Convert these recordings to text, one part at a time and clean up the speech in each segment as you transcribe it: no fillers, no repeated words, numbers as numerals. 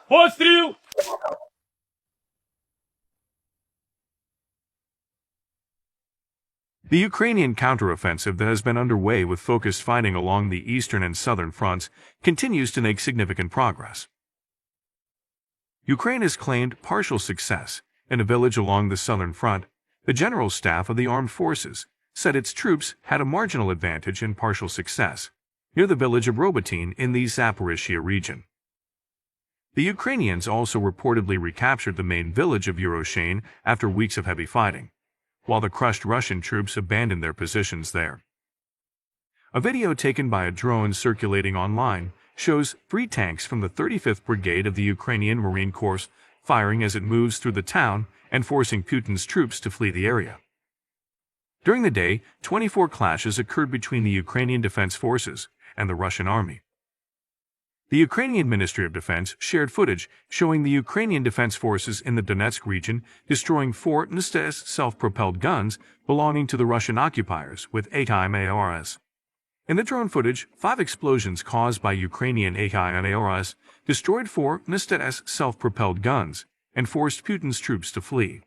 Постріл! The Ukrainian counteroffensive that has been underway with focused fighting along the eastern and southern fronts continues to make significant progress. Ukraine has claimed partial success in a village along the southern front. The General Staff of the Armed Forces said its troops had a marginal advantage in partial success near the village of Robotyne in the Zaporizhzhia region. The Ukrainians also reportedly recaptured the main village of Yuroshane after weeks of heavy fighting, while the crushed Russian troops abandoned their positions there. A video taken by a drone circulating online shows 3 tanks from the 35th Brigade of the Ukrainian Marine Corps firing as it moves through the town and forcing Putin's troops to flee the area. During the day, 24 clashes occurred between the Ukrainian Defense Forces and the Russian Army. The Ukrainian Ministry of Defense shared footage showing the Ukrainian Defense Forces in the Donetsk region destroying 4 NSTS self-propelled guns belonging to the Russian occupiers with ATIM-ARS. In the drone footage, 5 explosions caused by Ukrainian ATIM-ARS destroyed 4 NSTS self-propelled guns and forced Putin's troops to flee.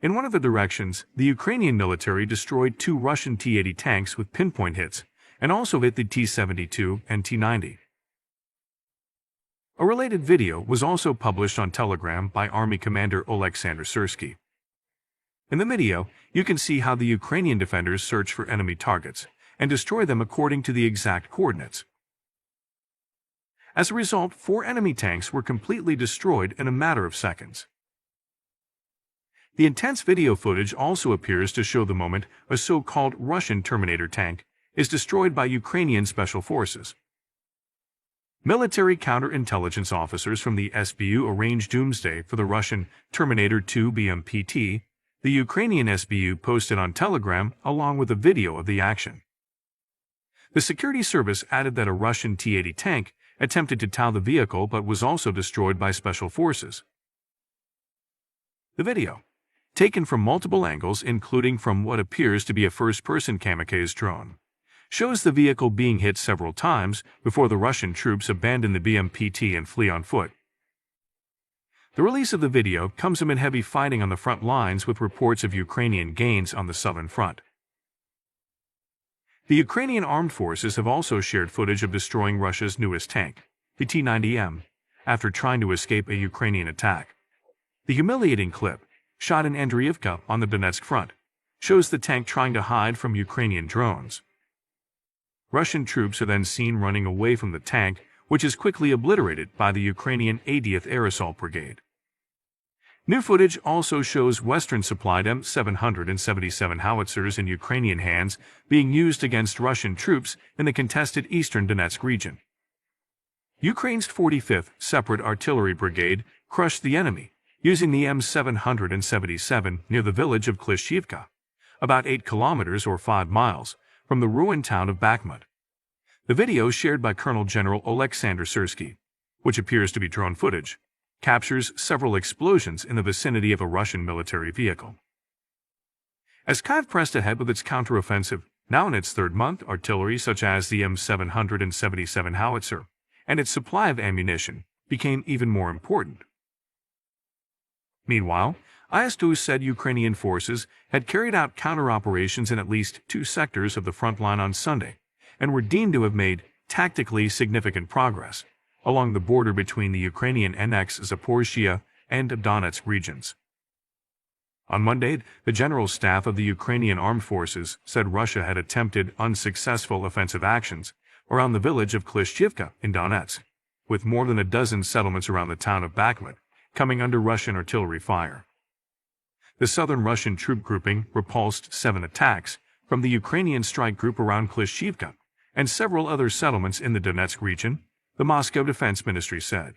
In one of the directions, the Ukrainian military destroyed 2 Russian T-80 tanks with pinpoint hits and also hit the T-72 and T-90. A related video was also published on Telegram by Army Commander Oleksandr Syrsky. In the video, you can see how the Ukrainian defenders search for enemy targets and destroy them according to the exact coordinates. As a result, 4 enemy tanks were completely destroyed in a matter of seconds. The intense video footage also appears to show the moment a so-called Russian Terminator tank is destroyed by Ukrainian Special Forces. Military counterintelligence officers from the SBU arranged doomsday for the Russian Terminator 2 BMPT. The Ukrainian SBU posted on Telegram along with a video of the action. The security service added that a Russian T-80 tank attempted to tow the vehicle but was also destroyed by special forces. The video, taken from multiple angles including from what appears to be a first-person kamikaze drone, shows the vehicle being hit several times before the Russian troops abandon the BMPT and flee on foot. The release of the video comes amid heavy fighting on the front lines with reports of Ukrainian gains on the southern front. The Ukrainian armed forces have also shared footage of destroying Russia's newest tank, the T-90M, after trying to escape a Ukrainian attack. The humiliating clip, shot in Andriivka on the Donetsk front, shows the tank trying to hide from Ukrainian drones. Russian troops are then seen running away from the tank, which is quickly obliterated by the Ukrainian 80th Air Assault Brigade. New footage also shows Western-supplied M777 howitzers in Ukrainian hands being used against Russian troops in the contested eastern Donetsk region. Ukraine's 45th Separate Artillery Brigade crushed the enemy using the M777 near the village of Klishchiivka, about 8 kilometers or 5 miles from the ruined town of Bakhmut. The video shared by Colonel General Oleksandr Syrsky, which appears to be drone footage, captures several explosions in the vicinity of a Russian military vehicle. As Kyiv pressed ahead with its counteroffensive, now in its 3rd month, artillery such as the M777 howitzer and its supply of ammunition became even more important. Meanwhile, IS-2 said Ukrainian forces had carried out counter-operations in at least 2 sectors of the front line on Sunday and were deemed to have made tactically significant progress along the border between the Ukrainian annexed Zaporizhzhia and Donetsk regions. On Monday, the General Staff of the Ukrainian Armed Forces said Russia had attempted unsuccessful offensive actions around the village of Klishchiivka in Donetsk, with more than a dozen settlements around the town of Bakhmut coming under Russian artillery fire. The southern Russian troop grouping repulsed 7 attacks from the Ukrainian strike group around Klishchiivka and several other settlements in the Donetsk region, the Moscow Defense Ministry said.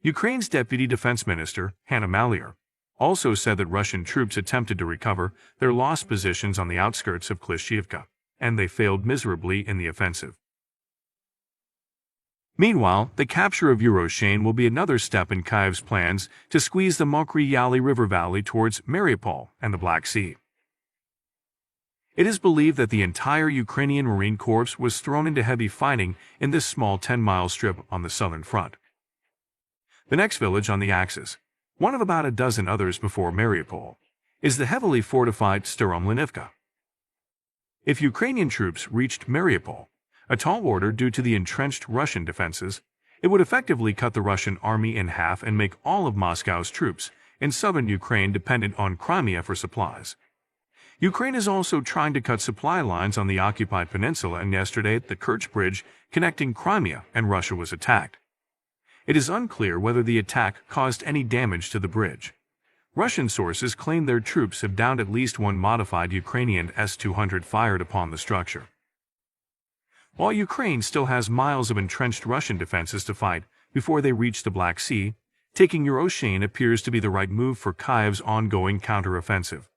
Ukraine's Deputy Defense Minister, Hanna Maliar, also said that Russian troops attempted to recover their lost positions on the outskirts of Klishchiivka, and they failed miserably in the offensive. Meanwhile, the capture of Yuroshane will be another step in Kyiv's plans to squeeze the Mokry Yaly River Valley towards Mariupol and the Black Sea. It is believed that the entire Ukrainian Marine Corps was thrown into heavy fighting in this small 10-mile strip on the southern front. The next village on the axis, one of about a dozen others before Mariupol, is the heavily fortified Staromlinivka. If Ukrainian troops reached Mariupol, a tall order due to the entrenched Russian defenses, it would effectively cut the Russian army in half and make all of Moscow's troops in southern Ukraine dependent on Crimea for supplies. Ukraine is also trying to cut supply lines on the occupied peninsula, and yesterday the Kerch Bridge connecting Crimea and Russia was attacked. It is unclear whether the attack caused any damage to the bridge. Russian sources claim their troops have downed at least one modified Ukrainian S-200 fired upon the structure. While Ukraine still has miles of entrenched Russian defenses to fight before they reach the Black Sea, taking Euroshain appears to be the right move for Kyiv's ongoing counteroffensive.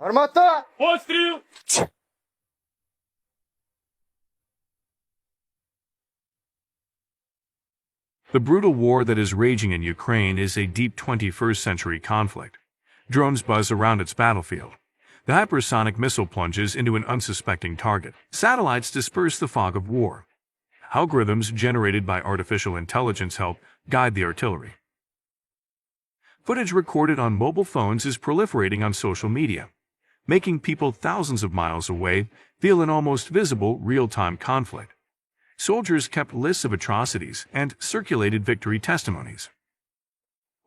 Армата! Постріл! The brutal war that is raging in Ukraine is a deep 21st century conflict. Drones buzz around its battlefield. The hypersonic missile plunges into an unsuspecting target. Satellites disperse the fog of war. Algorithms generated by artificial intelligence help guide the artillery. Footage recorded on mobile phones is proliferating on social media, making people thousands of miles away feel an almost visible real-time conflict. Soldiers kept lists of atrocities and circulated victory testimonies.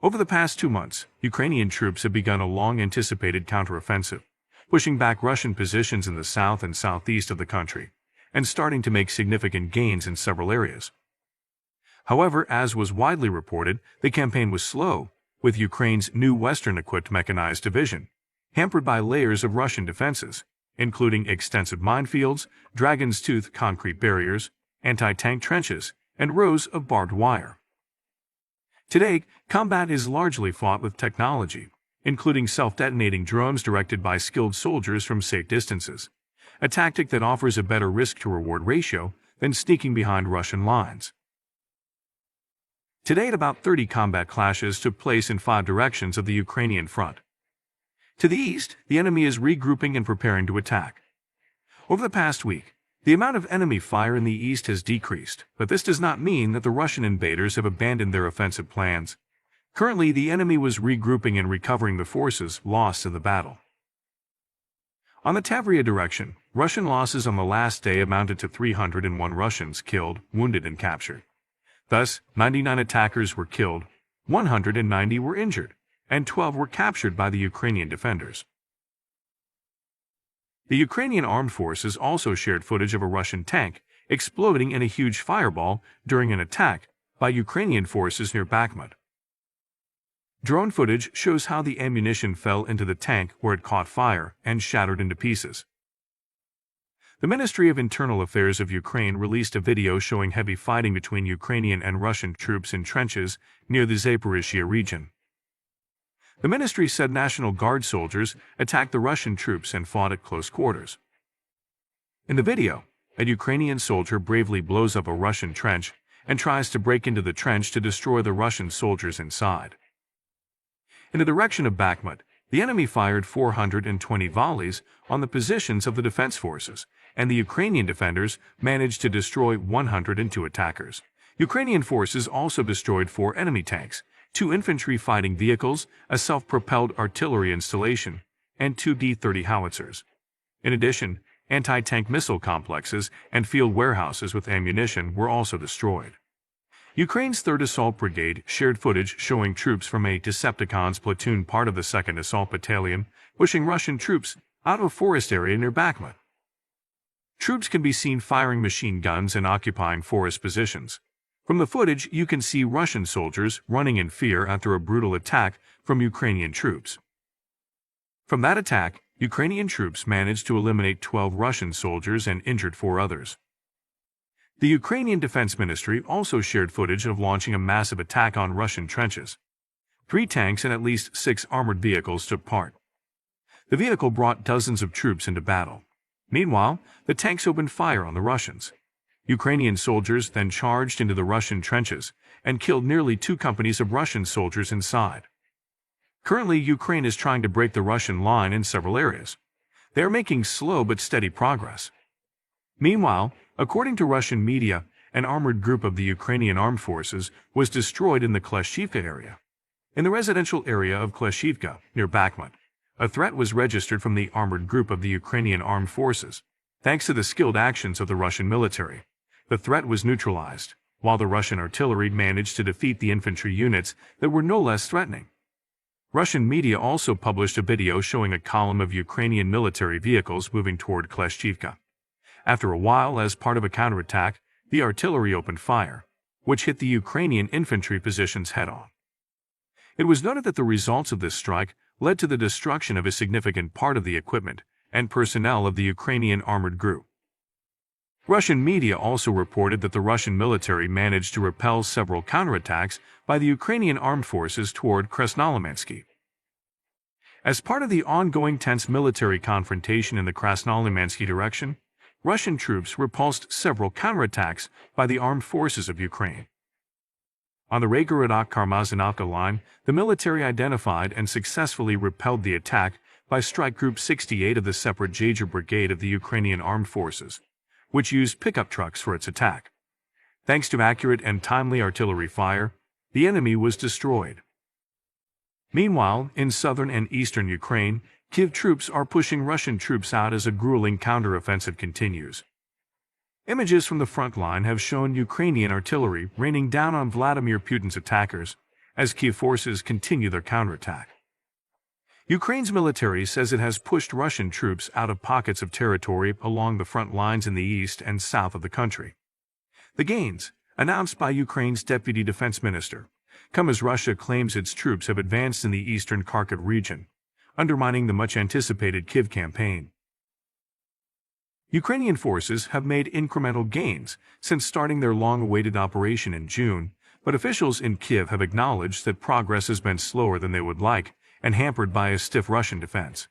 Over the past 2 months, Ukrainian troops have begun a long-anticipated counteroffensive, pushing back Russian positions in the south and southeast of the country, and starting to make significant gains in several areas. However, as was widely reported, the campaign was slow, with Ukraine's new Western-equipped mechanized division, hampered by layers of Russian defenses, including extensive minefields, dragon's tooth concrete barriers, anti-tank trenches, and rows of barbed wire. Today, combat is largely fought with technology, including self-detonating drones directed by skilled soldiers from safe distances, a tactic that offers a better risk-to-reward ratio than sneaking behind Russian lines. To date, about 30 combat clashes took place in 5 directions of the Ukrainian front. To the east, the enemy is regrouping and preparing to attack. Over the past week, the amount of enemy fire in the east has decreased, but this does not mean that the Russian invaders have abandoned their offensive plans. Currently, the enemy was regrouping and recovering the forces lost in the battle. On the Tavria direction, Russian losses on the last day amounted to 301 Russians killed, wounded, and captured. Thus, 99 attackers were killed, 190 were injured, and 12 were captured by the Ukrainian defenders. The Ukrainian armed forces also shared footage of a Russian tank exploding in a huge fireball during an attack by Ukrainian forces near Bakhmut. Drone footage shows how the ammunition fell into the tank where it caught fire and shattered into pieces. The Ministry of Internal Affairs of Ukraine released a video showing heavy fighting between Ukrainian and Russian troops in trenches near the Zaporizhzhia region. The ministry said National Guard soldiers attacked the Russian troops and fought at close quarters. In the video, a Ukrainian soldier bravely blows up a Russian trench and tries to break into the trench to destroy the Russian soldiers inside. In the direction of Bakhmut, the enemy fired 420 volleys on the positions of the defense forces, and the Ukrainian defenders managed to destroy 102 attackers. Ukrainian forces also destroyed 4 enemy tanks, 2 infantry fighting vehicles, a self-propelled artillery installation, and 2 D-30 howitzers. In addition, anti-tank missile complexes and field warehouses with ammunition were also destroyed. Ukraine's 3rd Assault Brigade shared footage showing troops from a Decepticons platoon, part of the 2nd Assault Battalion, pushing Russian troops out of a forest area near Bakhmut. Troops can be seen firing machine guns and occupying forest positions. From the footage, you can see Russian soldiers running in fear after a brutal attack from Ukrainian troops. From that attack, Ukrainian troops managed to eliminate 12 Russian soldiers and injured 4 others. The Ukrainian Defense Ministry also shared footage of launching a massive attack on Russian trenches. 3 tanks and at least 6 armored vehicles took part. The vehicle brought dozens of troops into battle. Meanwhile, the tanks opened fire on the Russians. Ukrainian soldiers then charged into the Russian trenches and killed nearly 2 companies of Russian soldiers inside. Currently, Ukraine is trying to break the Russian line in several areas. They are making slow but steady progress. Meanwhile, according to Russian media, an armored group of the Ukrainian armed forces was destroyed in the Klashivka area. In the residential area of Klashivka, near Bakhmut, a threat was registered from the armored group of the Ukrainian armed forces. Thanks to the skilled actions of the Russian military, the threat was neutralized, while the Russian artillery managed to defeat the infantry units that were no less threatening. Russian media also published a video showing a column of Ukrainian military vehicles moving toward Klashivka. After a while, as part of a counterattack, the artillery opened fire, which hit the Ukrainian infantry positions head-on. It was noted that the results of this strike led to the destruction of a significant part of the equipment and personnel of the Ukrainian armored group. Russian media also reported that the Russian military managed to repel several counterattacks by the Ukrainian armed forces toward Krasnolimansky. As part of the ongoing tense military confrontation in the Krasnolimansky direction, Russian troops repulsed several counterattacks by the armed forces of Ukraine. On the Raygorodok-Karmazinovka line, the military identified and successfully repelled the attack by Strike Group 68 of the Separate Jager Brigade of the Ukrainian Armed Forces, which used pickup trucks for its attack. Thanks to accurate and timely artillery fire, the enemy was destroyed. Meanwhile, in southern and eastern Ukraine, Kyiv troops are pushing Russian troops out as a grueling counteroffensive continues. Images from the front line have shown Ukrainian artillery raining down on Vladimir Putin's attackers as Kyiv forces continue their counterattack. Ukraine's military says it has pushed Russian troops out of pockets of territory along the front lines in the east and south of the country. The gains, announced by Ukraine's deputy defense minister, come as Russia claims its troops have advanced in the eastern Kharkiv region, undermining the much-anticipated Kyiv campaign. Ukrainian forces have made incremental gains since starting their long-awaited operation in June, but officials in Kyiv have acknowledged that progress has been slower than they would like and hampered by a stiff Russian defense.